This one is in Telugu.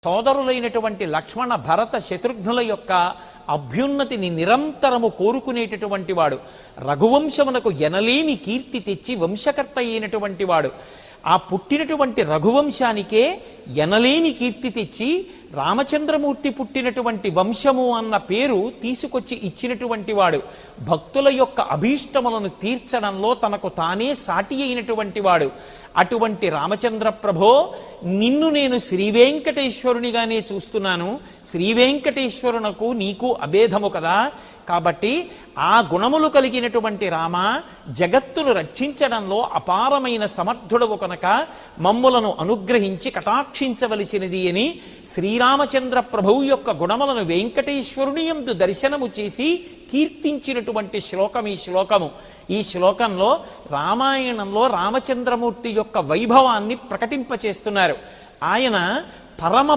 సోదరులైనటువంటి లక్ష్మణ భరత శత్రుఘ్నుల యొక్క అభ్యున్నతిని నిరంతరము కోరుకునేటటువంటి వాడు, రఘువంశమునకు ఎనలేని కీర్తి తెచ్చి వంశకర్త అయినటువంటి వాడు. ఆ పుట్టినటువంటి రఘువంశానికే ఎనలేని కీర్తి తెచ్చి రామచంద్రమూర్తి పుట్టినటువంటి వంశము అన్న పేరు తీసుకొచ్చి ఇచ్చినటువంటి వాడు. భక్తుల యొక్క అభీష్టములను తీర్చడంలో తనకు తానే సాటి అయినటువంటి వాడు. అటువంటి రామచంద్ర ప్రభో, నిన్ను నేను శ్రీవేంకటేశ్వరునిగానే చూస్తున్నాను. శ్రీవేంకటేశ్వరునకు నీకు అభేదము కదా. కాబట్టి ఆ గుణములు కలిగినటువంటి రామ, జగత్తును రక్షించడంలో అపారమైన సమర్థుడవు కనుక మమ్ములను అనుగ్రహించి కటాక్షించవలసినది అని శ్రీరామచంద్ర ప్రభువు యొక్క గుణములను వెంకటేశ్వరుని యందు దర్శనము చేసి కీర్తించినటువంటి శ్లోకం ఈ శ్లోకము. ఈ శ్లోకంలో రామాయణంలో రామచంద్రమూర్తి యొక్క వైభవాన్ని ప్రకటింపచేస్తున్నారు. ఆయన పరమ